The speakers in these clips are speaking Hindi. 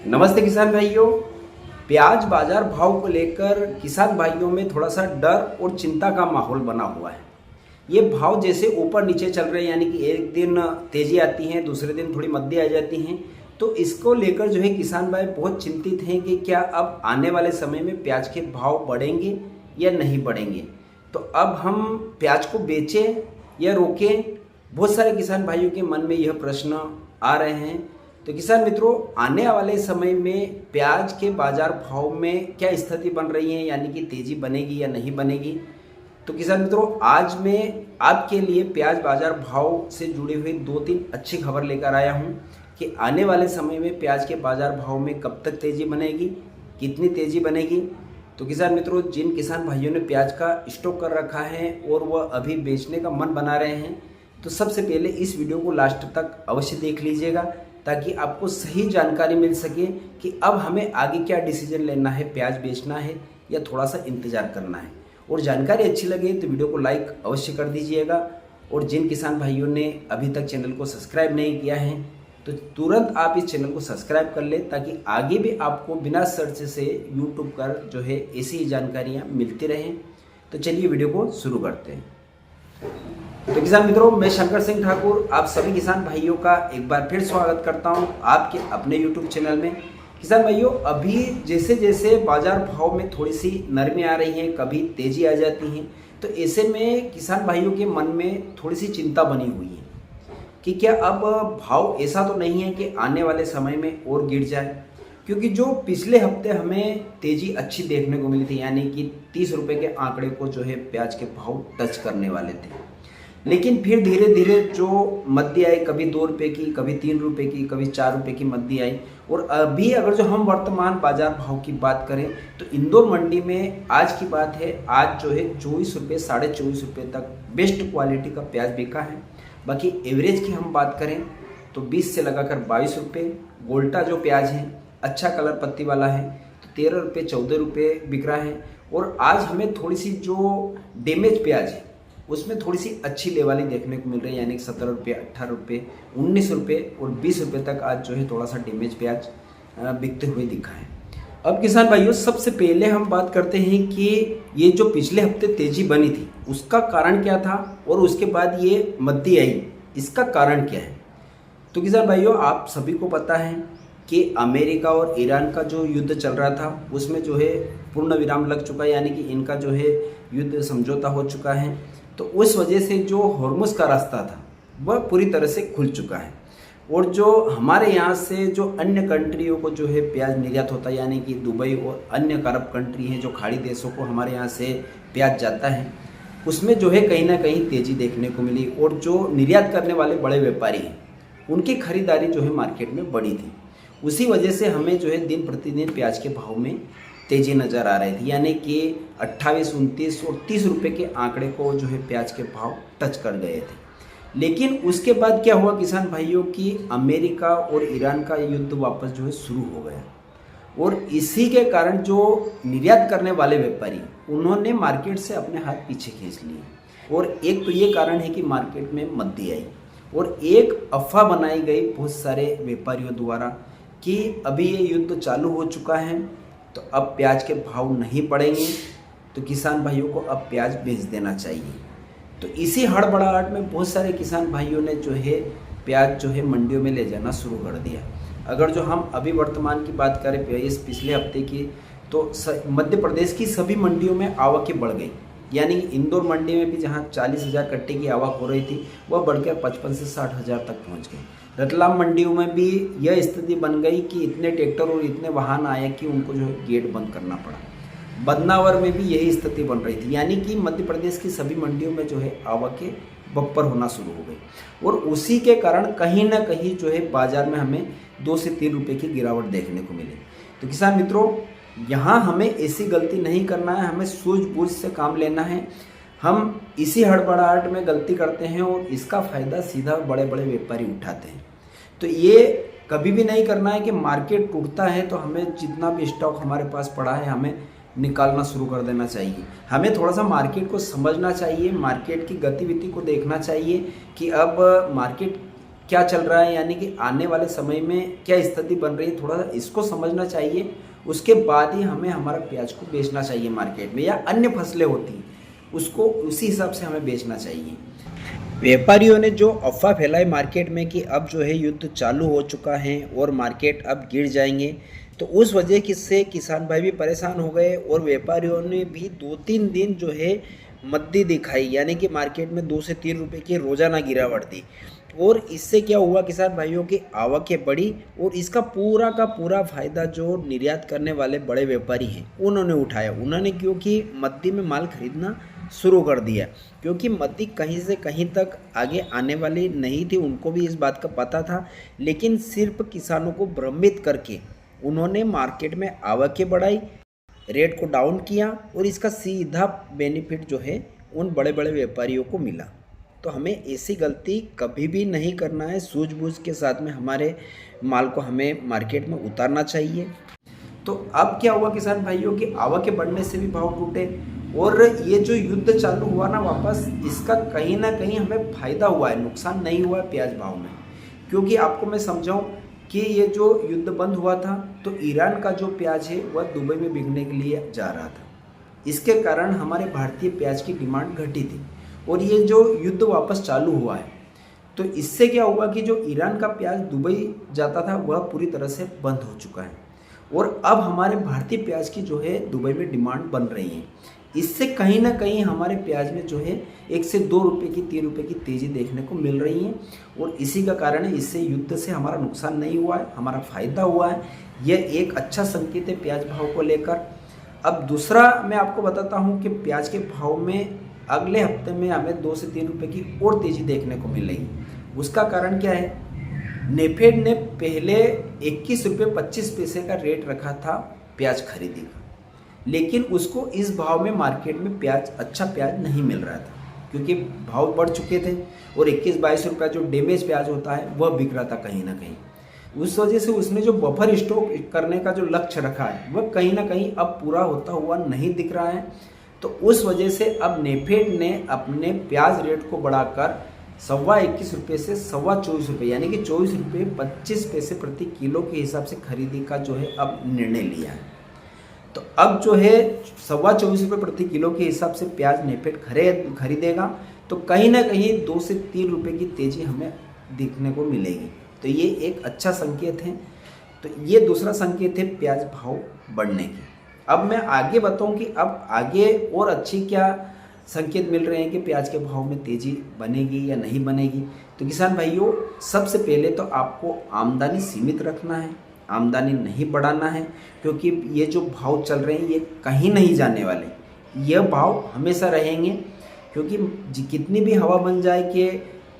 नमस्ते किसान भाइयों। प्याज बाजार भाव को लेकर किसान भाइयों में थोड़ा सा डर और चिंता का माहौल बना हुआ है। ये भाव जैसे ऊपर नीचे चल रहे हैं, यानी कि एक दिन तेजी आती है, दूसरे दिन थोड़ी मंदी आ जाती हैं। तो इसको लेकर जो है किसान भाई बहुत चिंतित हैं कि क्या अब आने वाले समय में प्याज के भाव बढ़ेंगे या नहीं बढ़ेंगे। तो अब हम प्याज को बेचें या रोकें, बहुत सारे किसान भाइयों के मन में यह प्रश्न आ रहे हैं। तो किसान मित्रों, आने वाले समय में प्याज के बाजार भाव में क्या स्थिति बन रही है, यानी कि तेजी बनेगी या नहीं बनेगी। तो किसान मित्रों, आज मैं आपके लिए प्याज बाजार भाव से जुड़ी हुई 2-3 अच्छी खबर लेकर आया हूं कि आने वाले समय में प्याज के बाजार भाव में कब तक तेजी बनेगी, कितनी तेजी बनेगी। तो किसान मित्रों, जिन किसान भाइयों ने प्याज का स्टॉक कर रखा है और वह अभी बेचने का मन बना रहे हैं, तो सबसे पहले इस वीडियो को लास्ट तक अवश्य देख लीजिएगा, ताकि आपको सही जानकारी मिल सके कि अब हमें आगे क्या डिसीजन लेना है, प्याज बेचना है या थोड़ा सा इंतज़ार करना है। और जानकारी अच्छी लगे तो वीडियो को लाइक अवश्य कर दीजिएगा। और जिन किसान भाइयों ने अभी तक चैनल को सब्सक्राइब नहीं किया है, तो तुरंत आप इस चैनल को सब्सक्राइब कर ले, ताकि आगे भी आपको बिना सर्च से यूट्यूब पर जो है ऐसी ही जानकारियाँ मिलती रहें। तो चलिए वीडियो को शुरू करते हैं। तो किसान मित्रों, मैं शंकर सिंह ठाकुर आप सभी किसान भाइयों का एक बार फिर स्वागत करता हूं आपके अपने YouTube चैनल में। किसान भाइयों, अभी जैसे जैसे बाजार भाव में थोड़ी सी नरमी आ रही है, कभी तेजी आ जाती है, तो ऐसे में किसान भाइयों के मन में थोड़ी सी चिंता बनी हुई है कि क्या अब भाव ऐसा तो नहीं है कि आने वाले समय में और गिर जाए। क्योंकि जो पिछले हफ्ते हमें तेजी अच्छी देखने को मिली थी, यानी कि 30 रुपये के आंकड़े को जो है प्याज के भाव टच करने वाले थे, लेकिन फिर धीरे धीरे जो मंदी आई, कभी 2 रुपये की, कभी 3 रुपये की, कभी 4 रुपये की मंदी आई। और अभी अगर जो हम वर्तमान बाजार भाव की बात करें, तो इंदौर मंडी में आज की बात है, आज जो है 24 रुपये, 24.5 रुपये तक बेस्ट क्वालिटी का प्याज बिका है। बाकी एवरेज की हम बात करें तो 20 से लगाकर 22 रुपये। गोल्टा जो प्याज है, अच्छा कलर पत्ती वाला है, तो 13 रुपये, 14 रुपये बिक रहा है। और आज हमें थोड़ी सी जो डैमेज प्याज है उसमें थोड़ी सी अच्छी लेवाली देखने को मिल रही है, यानी कि 17 रुपये, 18 रुपये, 19 रुपये और 20 रुपये तक आज जो है थोड़ा सा डैमेज प्याज बिकते हुए दिखा है। अब किसान भाइयों, सबसे पहले हम बात करते हैं कि ये जो पिछले हफ्ते तेजी बनी थी उसका कारण क्या था, और उसके बाद ये मंदी आई, इसका कारण क्या है। तो किसान भाइयों, आप सभी को पता है कि अमेरिका और ईरान का जो युद्ध चल रहा था उसमें जो है पूर्ण विराम लग चुका है, यानी कि इनका जो है युद्ध समझौता हो चुका है। तो उस वजह से जो हॉर्मुज़ का रास्ता था वह पूरी तरह से खुल चुका है। और जो हमारे यहाँ से जो अन्य कंट्रियों को जो है प्याज निर्यात होता है, यानी कि दुबई और अन्य अरब कंट्री हैं, जो खाड़ी देशों को हमारे यहाँ से प्याज जाता है, उसमें जो है कहीं ना कहीं तेज़ी देखने को मिली। और जो निर्यात करने वाले बड़े व्यापारी हैं उनकी खरीदारी जो है मार्केट में बढ़ी थी। उसी वजह से हमें जो है दिन प्रतिदिन प्याज के भाव में तेज़ी नज़र आ रही थी, यानी कि 28, 29 और 30 रुपये के आंकड़े को जो है प्याज के भाव टच कर गए थे। लेकिन उसके बाद क्या हुआ किसान भाइयों, कि अमेरिका और ईरान का युद्ध वापस जो है शुरू हो गया। और इसी के कारण जो निर्यात करने वाले व्यापारी उन्होंने मार्केट से अपने हाथ पीछे खींच लिए। और एक तो ये कारण है कि मार्केट में मंदी आई, और एक अफवाह बनाई गई बहुत सारे व्यापारियों द्वारा कि अभी ये युद्ध चालू हो चुका है, तो अब प्याज के भाव नहीं बढ़ेंगे, तो किसान भाइयों को अब प्याज बेच देना चाहिए। तो इसी हड़बड़ाहट में बहुत सारे किसान भाइयों ने जो है प्याज जो है मंडियों में ले जाना शुरू कर दिया। अगर जो हम अभी वर्तमान की बात करें इस पिछले हफ्ते की, तो मध्य प्रदेश की सभी मंडियों में आवकें बढ़ गई, यानी इंदौर मंडी में भी जहां 40,000 कट्टे की आवक हो रही थी वह बढ़कर 55 से 60,000 तक पहुंच गई। रतलाम मंडियों में भी यह स्थिति बन गई कि इतने ट्रैक्टर और इतने वाहन आए कि उनको जो है गेट बंद करना पड़ा। बदनावर में भी यही स्थिति बन रही थी, यानी कि मध्य प्रदेश की सभी मंडियों में जो है आवकें बम्पर होना शुरू हो गई। और उसी के कारण कहीं ना कहीं जो है बाजार में हमें 2 से 3 रुपये की गिरावट देखने को मिली। तो किसान मित्रों, यहाँ हमें ऐसी गलती नहीं करना है, हमें सूझबूझ से काम लेना है। हम इसी हड़बड़ाहट में गलती करते हैं और इसका फ़ायदा सीधा बड़े बड़े व्यापारी उठाते हैं। तो ये कभी भी नहीं करना है कि मार्केट टूटता है तो हमें जितना भी स्टॉक हमारे पास पड़ा है हमें निकालना शुरू कर देना चाहिए। हमें थोड़ा सा मार्केट को समझना चाहिए, मार्केट की गतिविधि को देखना चाहिए कि अब मार्केट क्या चल रहा है, यानी कि आने वाले समय में क्या स्थिति बन रही है, थोड़ा सा इसको समझना चाहिए। उसके बाद ही हमें हमारा प्याज को बेचना चाहिए मार्केट में, या अन्य फसलें होती हैं उसको उसी हिसाब से हमें बेचना चाहिए। व्यापारियों ने जो अफवाह फैलाई मार्केट में कि अब जो है युद्ध चालू हो चुका है और मार्केट अब गिर जाएंगे, तो उस वजह से किसान भाई भी परेशान हो गए और व्यापारियों ने भी 2-3 दिन जो है मद्दी दिखाई, यानी कि मार्केट में 2 से 3 रुपए की रोजाना गिरावट दी। और इससे क्या हुआ, किसान भाइयों की आवकें बढ़ी और इसका पूरा का पूरा फायदा जो निर्यात करने वाले बड़े व्यापारी हैं उन्होंने उठाया। उन्होंने क्योंकि मद्दी में माल खरीदना शुरू कर दिया, क्योंकि मद्दी कहीं से कहीं तक आगे आने वाली नहीं थी, उनको भी इस बात का पता था। लेकिन सिर्फ किसानों को भ्रमित करके उन्होंने मार्केट में आवकें बढ़ाई, रेट को डाउन किया और इसका सीधा बेनिफिट जो है उन बड़े बड़े व्यापारियों को मिला। तो हमें ऐसी गलती कभी भी नहीं करना है, सूझबूझ के साथ में हमारे माल को हमें मार्केट में उतारना चाहिए। तो अब क्या हुआ, किसान भाइयों की आवकें बढ़ने से भी भाव टूटे और ये जो युद्ध चालू हुआ ना वापस, इसका कहीं ना कहीं हमें फायदा हुआ है, नुकसान नहीं हुआ है प्याज भाव में। क्योंकि आपको मैं समझाऊं कि ये जो युद्ध बंद हुआ था तो ईरान का जो प्याज है वह दुबई में बिकने के लिए जा रहा था, इसके कारण हमारे भारतीय प्याज की डिमांड घटी थी। और ये जो युद्ध वापस चालू हुआ है तो इससे क्या हुआ कि जो ईरान का प्याज दुबई जाता था वह पूरी तरह से बंद हो चुका है और अब हमारे भारतीय प्याज की जो है दुबई में डिमांड बन रही है। इससे कहीं ना कहीं हमारे प्याज में जो है 1 से 2 रुपये की 3 रुपये की तेज़ी देखने को मिल रही है और इसी का कारण है। इससे युद्ध से हमारा नुकसान नहीं हुआ है, हमारा फायदा हुआ है। यह एक अच्छा संकेत है प्याज भाव को लेकर। अब दूसरा मैं आपको बताता हूँ कि प्याज के भाव में अगले हफ्ते में हमें 2 से 3 रुपये की और तेज़ी देखने को मिलेगी। उसका कारण क्या है, नेफेड ने पहले 21 रुपये 25 पैसे का रेट रखा था प्याज खरीदी का, लेकिन उसको इस भाव में मार्केट में प्याज अच्छा प्याज नहीं मिल रहा था क्योंकि भाव बढ़ चुके थे और 21-22 रुपये जो डैमेज प्याज होता है वह बिक रहा था कहीं ना कहीं। उस वजह से उसने जो बफर स्टॉक करने का जो लक्ष्य रखा है वह कहीं ना कहीं अब पूरा होता हुआ नहीं दिख रहा है। तो उस वजह से अब नेफेड ने अपने प्याज रेट को बढ़ाकर 21.25 रुपये से 24.25 रुपये, यानी कि 24 रुपये 25 पैसे प्रति किलो के हिसाब से खरीदी का जो है अब निर्णय लिया है। तो अब जो है 24.25 रुपये प्रति किलो के हिसाब से प्याज नेफेड खरीदेगा तो कहीं ना कहीं 2 से 3 रुपये की तेज़ी हमें देखने को मिलेगी। तो ये एक अच्छा संकेत है। तो ये दूसरा संकेत है प्याज भाव बढ़ने की। अब मैं आगे बताऊं कि अब आगे और अच्छी क्या संकेत मिल रहे हैं कि प्याज के भाव में तेज़ी बनेगी या नहीं बनेगी। तो किसान भाइयों, सबसे पहले तो आपको आमदनी सीमित रखना है, आमदनी नहीं बढ़ाना है, क्योंकि ये जो भाव चल रहे हैं ये कहीं नहीं जाने वाले, ये भाव हमेशा रहेंगे। क्योंकि कितनी भी हवा बन जाए कि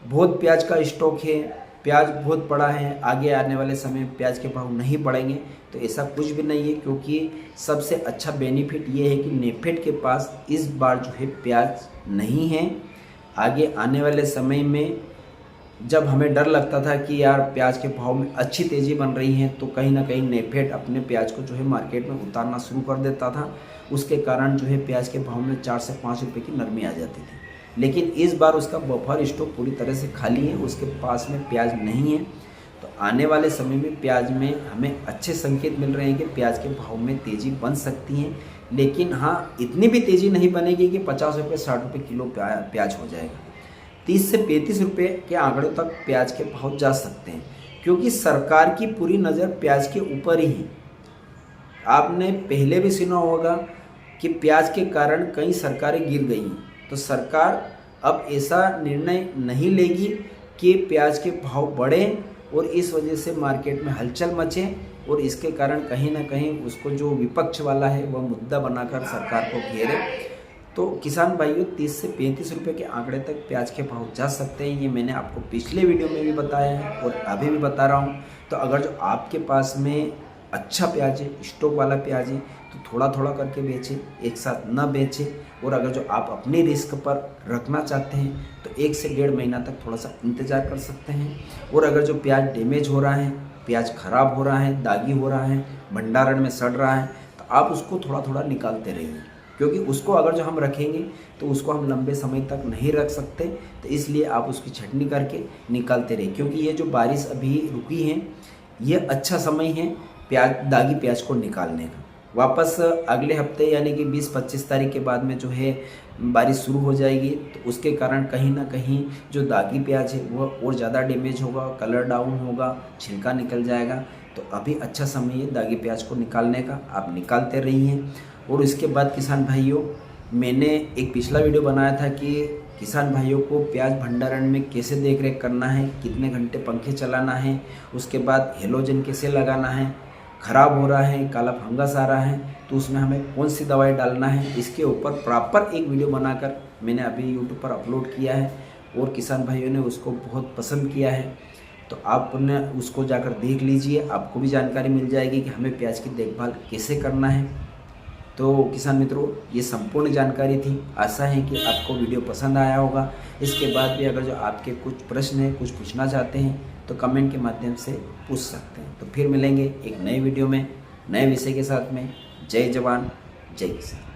बहुत प्याज का स्टॉक है, प्याज बहुत पड़ा है, आगे आने वाले समय में प्याज के भाव नहीं बढ़ेंगे, तो ऐसा कुछ भी नहीं है। क्योंकि सबसे अच्छा बेनिफिट ये है कि नेफेड के पास इस बार जो है प्याज नहीं है। आगे आने वाले समय में जब हमें डर लगता था कि यार प्याज के भाव में अच्छी तेज़ी बन रही है, तो कहीं ना कहीं नेफेड अपने प्याज को जो है मार्केट में उतारना शुरू कर देता था। उसके कारण जो है प्याज के भाव में 4 से 5 रुपये की नरमी आ जाती थी। लेकिन इस बार उसका बफर स्टॉक पूरी तरह से खाली है, उसके पास में प्याज नहीं है। तो आने वाले समय में प्याज में हमें अच्छे संकेत मिल रहे हैं कि प्याज के भाव में तेज़ी बन सकती है। लेकिन हाँ, इतनी भी तेज़ी नहीं बनेगी कि 50 रुपये 60 रुपये किलो प्याज हो जाएगा। 30 से 35 रुपये के आंकड़ों तक प्याज के भाव जा सकते हैं, क्योंकि सरकार की पूरी नज़र प्याज के ऊपर ही है। आपने पहले भी सुना होगा कि प्याज के कारण कई सरकारें गिर गई हैं। तो सरकार अब ऐसा निर्णय नहीं लेगी कि प्याज के भाव बढ़ें और इस वजह से मार्केट में हलचल मचे और इसके कारण कहीं ना कहीं उसको जो विपक्ष वाला है वह मुद्दा बनाकर सरकार को घेरे। तो किसान भाइयों, 30 से 35 रुपये के आंकड़े तक प्याज के भाव जा सकते हैं। ये मैंने आपको पिछले वीडियो में भी बताया है और अभी भी बता रहा हूँ। तो अगर जो आपके पास में अच्छा प्याज है, स्टॉक वाला प्याज है, तो थोड़ा थोड़ा करके बेचें, एक साथ ना बेचें। और अगर जो आप अपने रिस्क पर रखना चाहते हैं तो 1 से 1.5 महीना तक थोड़ा सा इंतज़ार कर सकते हैं। और अगर जो प्याज डैमेज हो रहा है, प्याज ख़राब हो रहा है, दागी हो रहा है, भंडारण में सड़ रहा है, तो आप उसको थोड़ा थोड़ा निकालते रहिए। क्योंकि उसको अगर जो हम रखेंगे तो उसको हम लंबे समय तक नहीं रख सकते। तो इसलिए आप उसकी छटनी करके निकालते रहिए, क्योंकि ये जो बारिश अभी रुकी है ये अच्छा समय है दागी प्याज को निकालने का। वापस अगले हफ्ते यानी कि 20-25 तारीख के बाद में जो है बारिश शुरू हो जाएगी, तो उसके कारण कहीं ना कहीं जो दागी प्याज है वो और ज़्यादा डैमेज होगा, कलर डाउन होगा, छिलका निकल जाएगा। तो अभी अच्छा समय है दागी प्याज को निकालने का, आप निकालते रहिए। और इसके बाद किसान भाइयों, मैंने एक पिछला वीडियो बनाया था कि किसान भाइयों को प्याज भंडारण में कैसे देख रेख करना है, कितने घंटे पंखे चलाना है, उसके बाद हेलोजन कैसे लगाना है, ख़राब हो रहा है, काला फंगस आ रहा है तो उसमें हमें कौन सी दवाई डालना है, इसके ऊपर प्रॉपर एक वीडियो बनाकर मैंने अभी यूट्यूब पर अपलोड किया है और किसान भाइयों ने उसको बहुत पसंद किया है। तो आपने उसको जाकर देख लीजिए, आपको भी जानकारी मिल जाएगी कि हमें प्याज की देखभाल कैसे करना है। तो किसान मित्रों, ये संपूर्ण जानकारी थी। आशा है कि आपको वीडियो पसंद आया होगा। इसके बाद भी अगर जो आपके कुछ प्रश्न हैं, कुछ पूछना चाहते हैं तो कमेंट के माध्यम से पूछ सकते हैं। तो फिर मिलेंगे एक नए वीडियो में नए विषय के साथ में। जय जवान जय किसान।